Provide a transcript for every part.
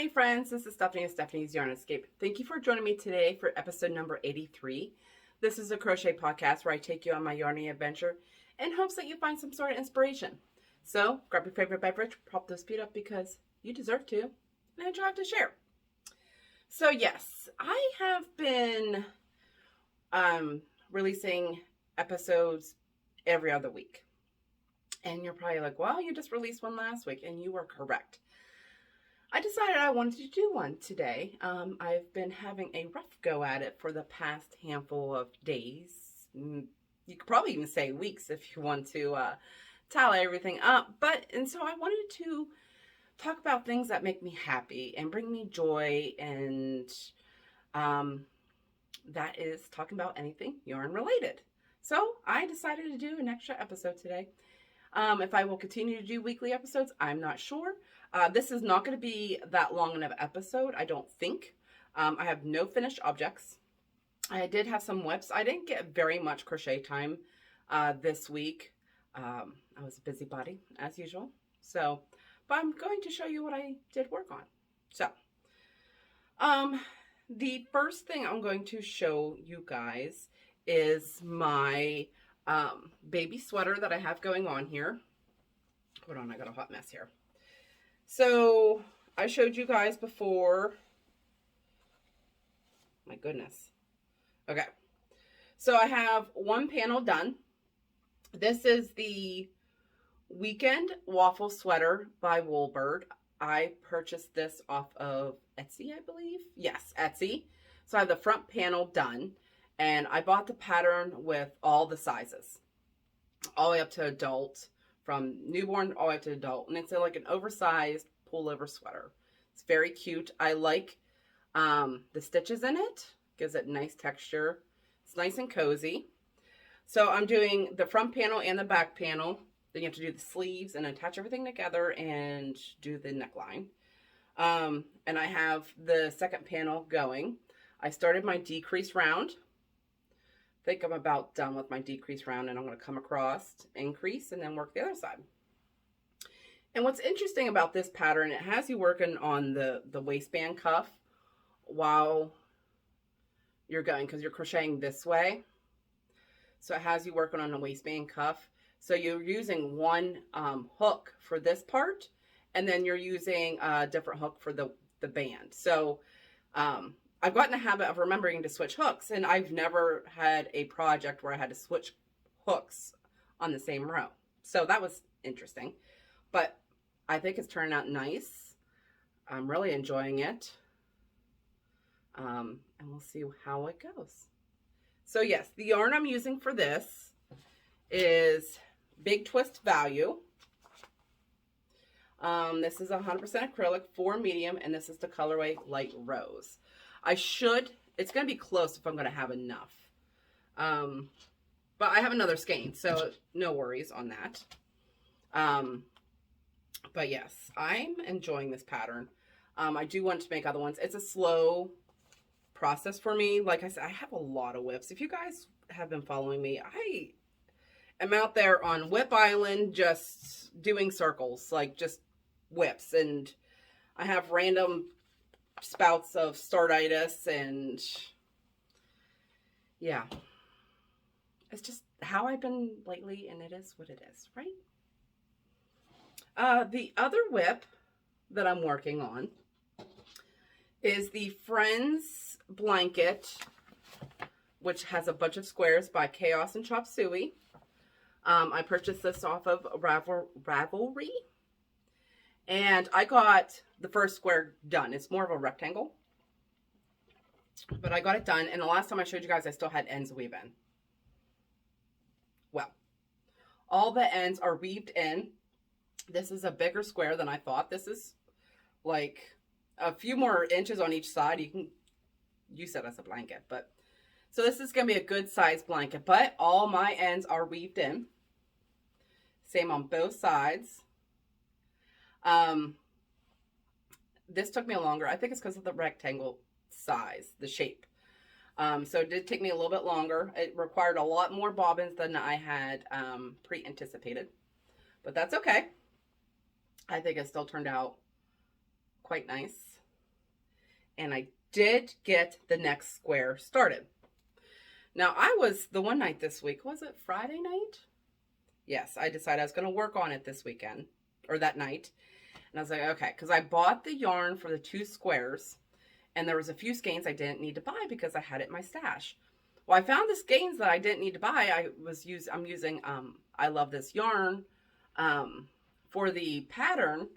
Hey friends, this is Stephanie of Stephanie's Yarn Escape. Thank you for joining me today for episode number 83. This is a crochet podcast where I take you on my yarny adventure in hopes that you find some sort of inspiration. So grab your favorite beverage, prop those feet up because you deserve to, and enjoy to share. So yes, I have been releasing episodes every other week. And you're probably like, well, you just released one last week, and you are correct. I decided I wanted to do one today. I've been having a rough go at it for the past handful of days. You could probably even say weeks if you want to tally everything up. And so I wanted to talk about things that make me happy and bring me joy, and that is talking about anything yarn related. So I decided to do an extra episode today. If I will continue to do weekly episodes, I'm not sure. This is not going to be that long of an episode, I don't think. I have no finished objects. I did have some whips. I didn't get very much crochet time this week. I was a busybody, as usual. But I'm going to show you what I did work on. So, the first thing I'm going to show you guys is my baby sweater that I have going on here. Hold on, I got a hot mess here. So I showed you guys before. My goodness. Okay. So I have one panel done. This is the Weekend Waffle Sweater by Woolbird. I purchased this off of Etsy, I believe. Yes, Etsy. So I have the front panel done. And I bought the pattern with all the sizes, all the way up to adult, from newborn all the way up to adult. And it's like an oversized pullover sweater. It's very cute. I like the stitches in it. Gives it nice texture. It's nice and cozy. So I'm doing the front panel and the back panel. Then you have to do the sleeves and attach everything together and do the neckline. And I have the second panel going. I started my decrease round. I think I'm about done with my decrease round, and I'm going to come across, increase, and then work the other side. And what's interesting about this pattern, it has you working on the waistband cuff while you're going, because you're crocheting this way. So it has you working on the waistband cuff. So you're using one hook for this part, and then you're using a different hook for the band. So I've gotten a habit of remembering to switch hooks, and I've never had a project where I had to switch hooks on the same row. So that was interesting, but I think it's turning out nice. I'm really enjoying it. And we'll see how it goes. So yes, the yarn I'm using for this is Big Twist Value. This is 100% acrylic for medium, and this is the colorway Light Rose. It's going to be close if I'm going to have enough. But I have another skein, so no worries on that. But yes, I'm enjoying this pattern. I do want to make other ones. It's a slow process for me. Like I said, I have a lot of whips. If you guys have been following me, I am out there on Whip Island just doing circles, like just whips. And I have random spouts of startitis, and yeah, it's just how I've been lately, and it is what it is, right? The other whip that I'm working on is the Friends blanket, which has a bunch of squares by Chaos and Chop Suey. I purchased this off of Ravelry. And I got the first square done. It's more of a rectangle. But I got it done. And the last time I showed you guys, I still had ends weave in. Well, all the ends are weaved in. This is a bigger square than I thought. This is like a few more inches on each side. You can use it as a blanket. So this is going to be a good size blanket. But all my ends are weaved in. Same on both sides. This took me longer. I think it's because of the rectangle size, the shape. So it did take me a little bit longer. It required a lot more bobbins than I had pre-anticipated, but that's okay. I think it still turned out quite nice. and I did get the next square started. Now, I was the one night this week, was it Friday night? Yes, I decided I was going to work on it this weekend, or that night. And I was like, okay, because I bought the yarn for the 2 squares, and there was a few skeins I didn't need to buy because I had it in my stash. Well, I found the skeins that I didn't need to buy. I'm using I Love This Yarn for the pattern.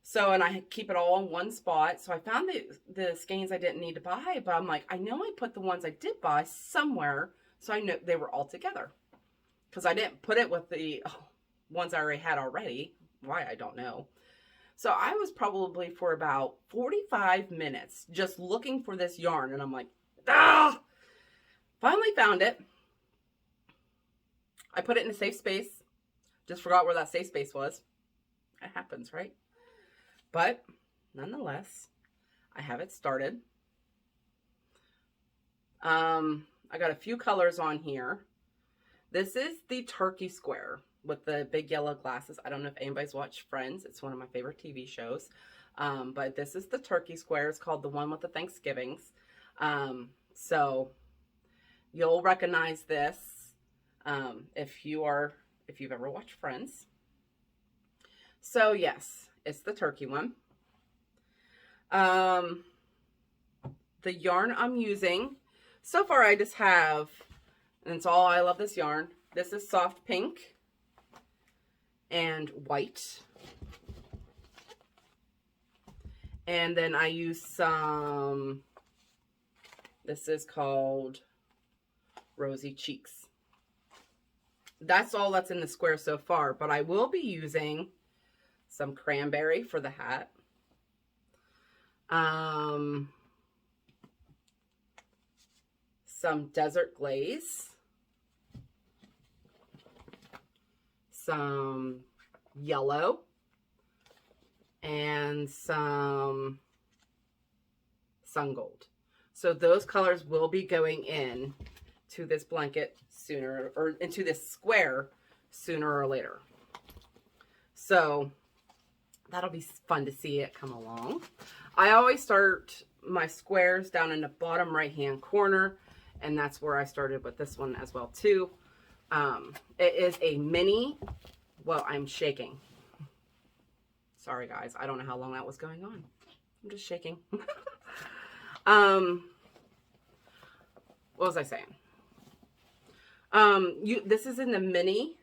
So, and I keep it all in one spot. So I found the skeins I didn't need to buy, but I'm like, I know I put the ones I did buy somewhere, so I know they were all together. Because I didn't put it with the ones I already had already. Why, I don't know. So I was probably for about 45 minutes just looking for this yarn, and I'm like, ah! Finally found it. I put it in a safe space. Just forgot where that safe space was. It happens, right? But nonetheless, I have it started. I got a few colors on here. This is the turkey square with the big yellow glasses. I don't know if anybody's watched Friends. It's one of my favorite TV shows. But this is the turkey square. It's called the one with the Thanksgivings. So you'll recognize this if you've ever watched Friends. So yes, it's the turkey one. The yarn I'm using, so far I just have, and it's all I Love This yarn. This is soft pink and white. And then I use some, this is called Rosy Cheeks. That's all that's in the square so far, but I will be using some cranberry for the hat. Some desert glaze. Some yellow. And some sun gold. So those colors will be going in to this blanket sooner, or into this square sooner or later. So that'll be fun to see it come along. I always start my squares down in the bottom right hand corner, and that's where I started with this one as well too. It is a mini, well, I'm shaking. Sorry guys, I don't know how long that was going on. I'm just shaking. What was I saying? This is in the mini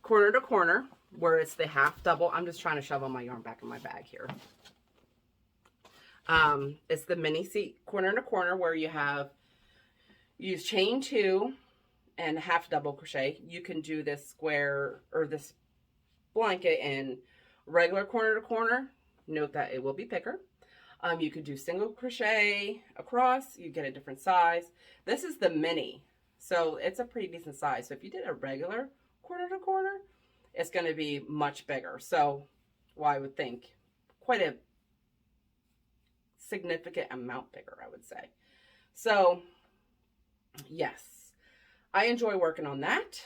corner to corner, where it's the half double. I'm just trying to shove all my yarn back in my bag here. It's the mini seat corner to corner where you use chain 2 and half double crochet. You can do this square or this blanket in regular corner to corner. Note that it will be bigger. You could do single crochet across. You get a different size. This is the mini, so it's a pretty decent size. So if you did a regular corner to corner, it's going to be much bigger. So, well, I would think quite a significant amount bigger, I would say. So, yes, I enjoy working on that.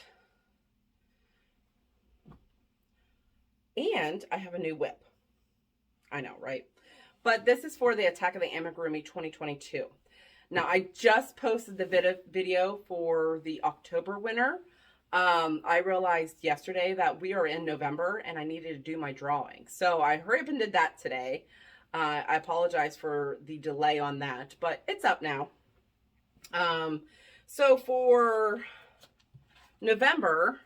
And I have a new whip. I know, right? But this is for the Attack of the Amigurumi 2022. Now, I just posted the video for the October winner. I realized yesterday that we are in November and I needed to do my drawing. So I hurried up and did that today. I apologize for the delay on that, but it's up now. So for November,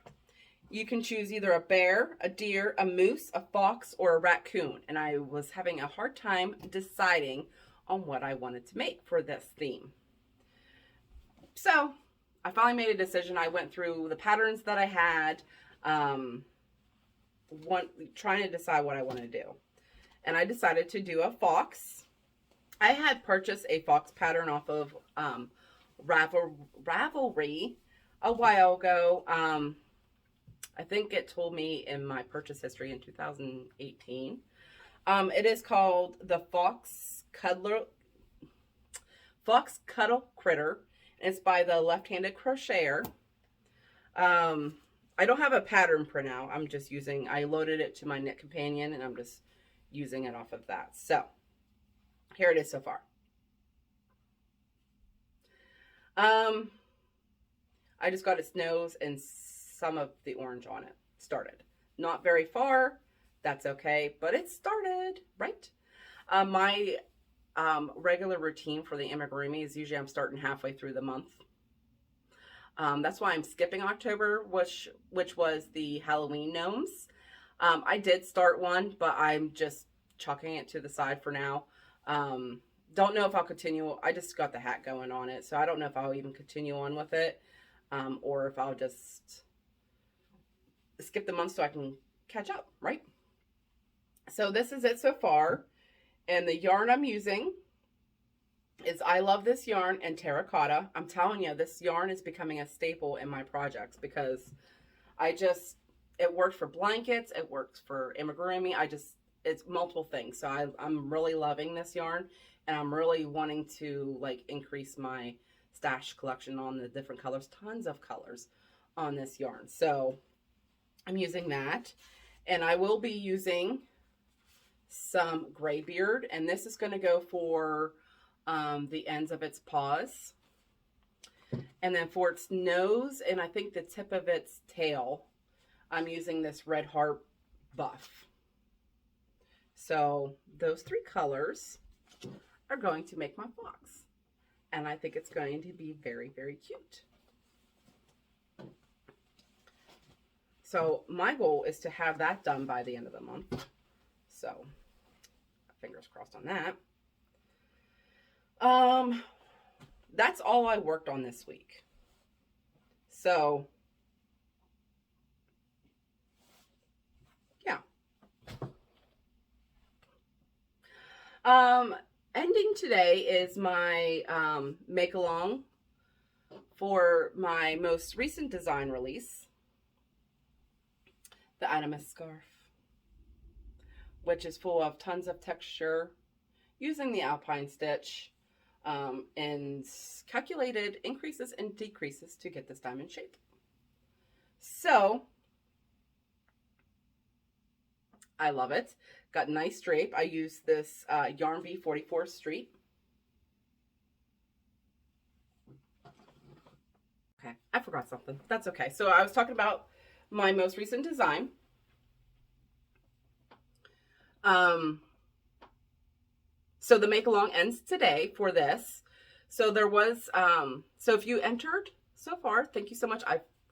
you can choose either a bear, a deer, a moose, a fox, or a raccoon. And I was having a hard time deciding on what I wanted to make for this theme. So I finally made a decision. I went through the patterns that I had, trying to decide what I want to do. And I decided to do a fox. I had purchased a fox pattern off of Ravelry a while ago. I think it told me in my purchase history in 2018. It is called the Fox Cuddle Critter. It's by the Left-Handed Crocheter. I don't have a pattern printout. I'm just I loaded it to my Knit Companion and I'm just using it off of that. So here it is so far. I just got its nose and some of the orange on it. Started. Not very far. That's okay, but it started, right? My regular routine for the amigurumi is usually I'm starting halfway through the month. That's why I'm skipping October, which was the Halloween gnomes. I did start one, but I'm just chucking it to the side for now. Don't know if I'll continue. I just got the hat going on it, so I don't know if I'll even continue on with it, or if I'll just skip the month so I can catch up, right? So this is it so far, and the yarn I'm using is I Love This Yarn and Terracotta. I'm telling you, this yarn is becoming a staple in my projects because it worked for blankets, it works for amigurumi. It's multiple things. So I'm really loving this yarn, and I'm really wanting to like increase my stash collection on the different colors, tons of colors on this yarn. So I'm using that, and I will be using some Graybeard, and this is going to go for the ends of its paws, and then for its nose and I think the tip of its tail, I'm using this Red Heart Buff. So those three colors are going to make my fox, and I think it's going to be very, very cute. So my goal is to have that done by the end of the month. So fingers crossed on that. That's all I worked on this week. So yeah. Ending today is my make along for my most recent design release, the Animus scarf, which is full of tons of texture using the alpine stitch and calculated increases and decreases to get this diamond shape. So I love it. Got a nice drape. I use this Yarny 44th Street. Okay, I forgot something. That's okay. So I was talking about my most recent design. So the make along ends today for this. So there was, so if you entered so far, thank you so much.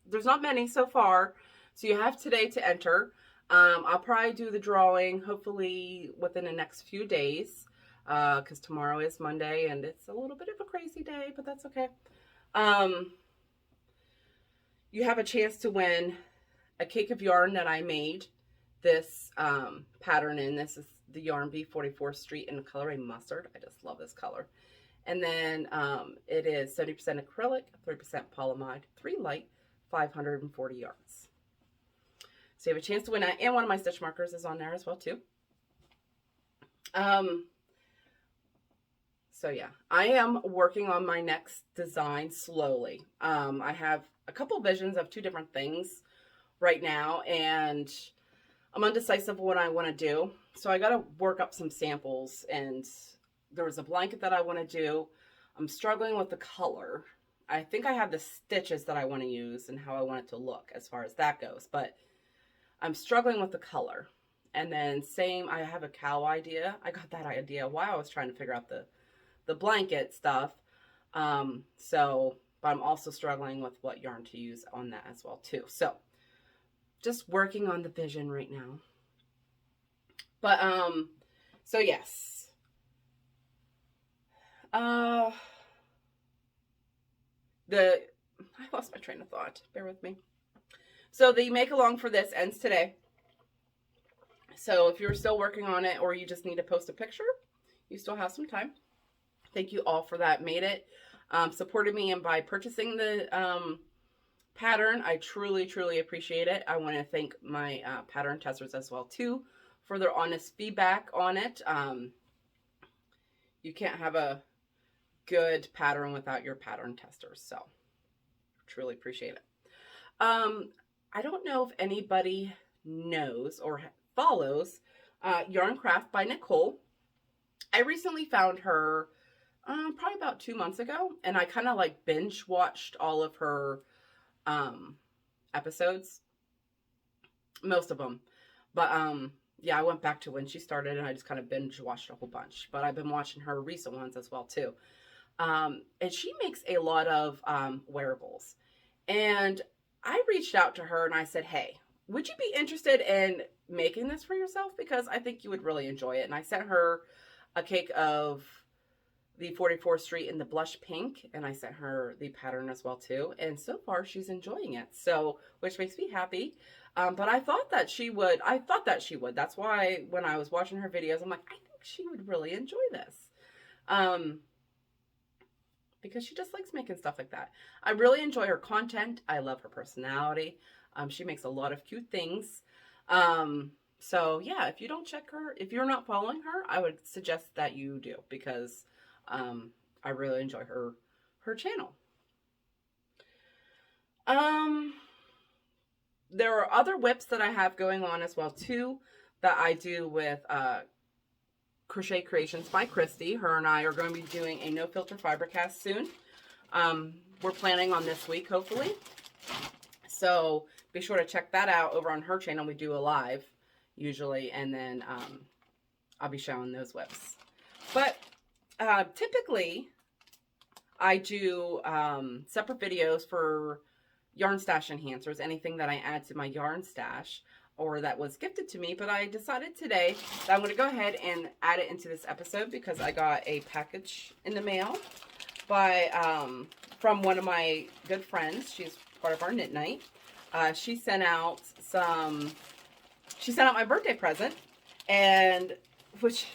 There's not many so far. So you have today to enter. I'll probably do the drawing hopefully within the next few days, because tomorrow is Monday and it's a little bit of a crazy day, but that's okay. You have a chance to win a cake of yarn that I made this pattern in. This is the Yarny 44th Street in the color mustard. I just love this color. And then it is 70% acrylic, 30% polyamide, 3 light, 540 yards. So you have a chance to win that, and one of my stitch markers is on there as well too. So yeah, I am working on my next design slowly. I have a couple visions of 2 different things right now, and I'm undecisive what I want to do. So I got to work up some samples, and there was a blanket that I want to do. I'm struggling with the color. I think I have the stitches that I want to use and how I want it to look as far as that goes, but I'm struggling with the color. And then same, I have a cow idea. I got that idea while I was trying to figure out the blanket stuff. But I'm also struggling with what yarn to use on that as well too. So just working on the vision right now. But, so yes. I lost my train of thought. Bear with me. So the make along for this ends today. So if you're still working on it, or you just need to post a picture, you still have some time. Thank you all for that. Made it. Supported me and by purchasing the pattern. I truly, truly appreciate it. I want to thank my pattern testers as well too for their honest feedback on it. You can't have a good pattern without your pattern testers. So truly appreciate it. I don't know if anybody knows or follows Yarn Craft by Nicole. I recently found her probably about 2 months ago, and I kind of like binge watched all of her episodes, most of them. But yeah, I went back to when she started, and I just kind of binge watched a whole bunch. But I've been watching her recent ones as well too. And she makes a lot of wearables. And I reached out to her and I said, hey, would you be interested in making this for yourself? Because I think you would really enjoy it. And I sent her a cake of the 44th Street in the blush pink, and I sent her the pattern as well too. And so far she's enjoying it. So, which makes me happy. But I thought that she would. That's why when I was watching her videos, I'm like, I think she would really enjoy this. Because she just likes making stuff like that. I really enjoy her content. I love her personality. She makes a lot of cute things. So yeah, if you don't check her, if you're not following her, I would suggest that you do, because I really enjoy her channel. There are other whips that I have going on as well too, that I do with Crochet Creations by Christy. Her and I are going to be doing a no filter fiber cast soon. We're planning on this week, hopefully. So be sure to check that out over on her channel. We do a live usually, and then I'll be showing those whips. But typically I do separate videos for yarn stash enhancers, anything that I add to my yarn stash or that was gifted to me. But I decided today that I'm going to go ahead and add it into this episode, because I got a package in the mail by from one of my good friends. She's part of our knit night. She sent out my birthday present, and which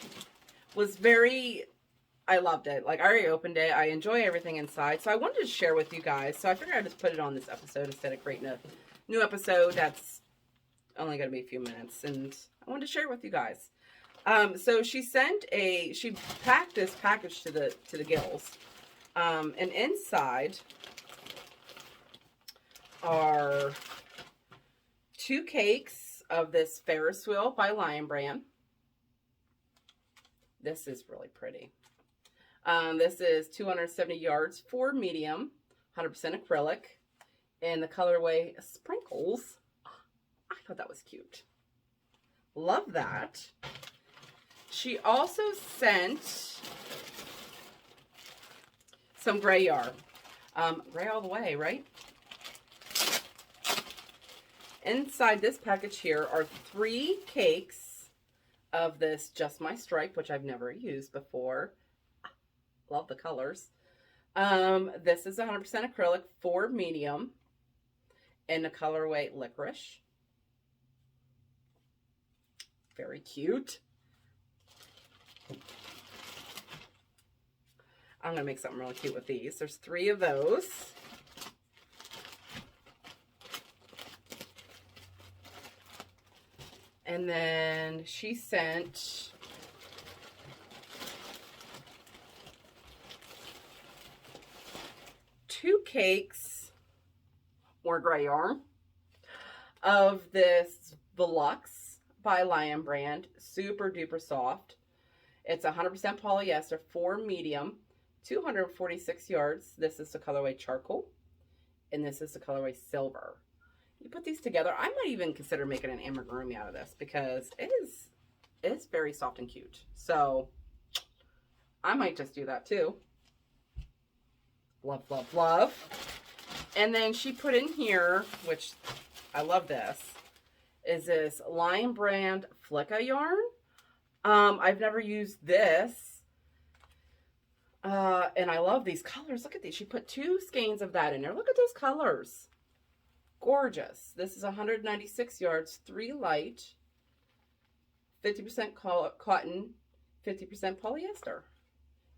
was very, I loved it. Like, I already opened it. I enjoy everything inside. So I wanted to share with you guys. So I figured I'd just put it on this episode instead of creating a new episode that's only going to be a few minutes. And I wanted to share it with you guys. So she packed this package to the gills. And inside are 2 cakes of this Ferris wheel by Lion Brand. This is really pretty. This is 270 yards for medium, 100% acrylic, and the colorway Sprinkles. I thought that was cute. Love that. She also sent some gray yarn. Gray all the way, right? Inside this package here are 3 cakes of this Just My Stripe, which I've never used before. Love the colors. This is 100% acrylic for medium in the colorway Licorice. Very cute. I'm going to make something really cute with these. There's 3 of those. And then she sent two cakes, more gray yarn, of this Velux by Lion Brand. Super duper soft. It's 100% polyester for medium, 246 yards. This is the colorway Charcoal, and this is the colorway Silver. You put these together, I might even consider making an amigurumi out of this, because it is very soft and cute. So I might just do that too. Love, love, love. And then she put in here, which I love this, is this Lion Brand Flicka yarn. I've never used this. And I love these colors. Look at these. She put 2 skeins of that in there. Look at those colors. Gorgeous. This is 196 yards, 3 light, 50% cotton, 50% polyester,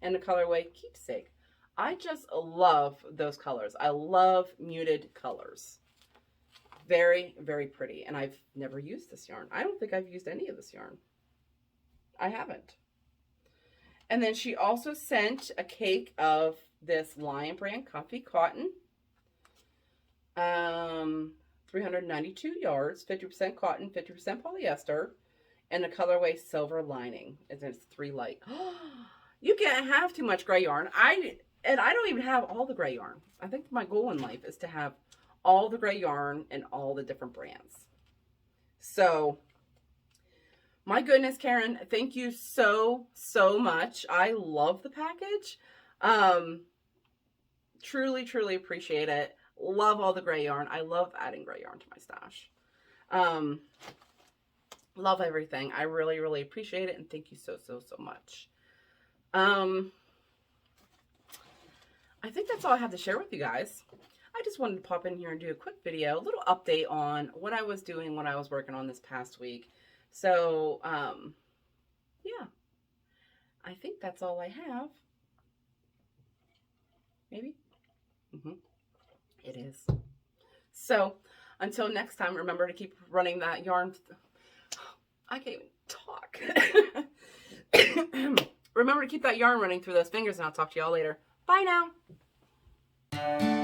and the colorway Keepsake. I just love those colors. I love muted colors. Very, very pretty. And I've never used this yarn. I don't think I've used any of this yarn. I haven't. And then she also sent a cake of this Lion Brand Comfy Cotton. 392 yards, 50% cotton, 50% polyester, in the colorway Silver Lining. It's 3 light. You can't have too much gray yarn. I don't even have all the gray yarn. I think my goal in life is to have all the gray yarn and all the different brands. So, my goodness, Karen, thank you so much. I love the package. Truly, truly appreciate it. Love all the gray yarn. I love adding gray yarn to my stash. Love everything. I really, really appreciate it, and thank you so much. I think that's all I have to share with you guys. I just wanted to pop in here and do a quick video, a little update on what I was doing when I was working on this past week. So, yeah, I think that's all I have. Maybe? It is. So, until next time, remember to keep running that yarn. I can't even talk. Remember to keep that yarn running through those fingers, and I'll talk to y'all later. Bye now.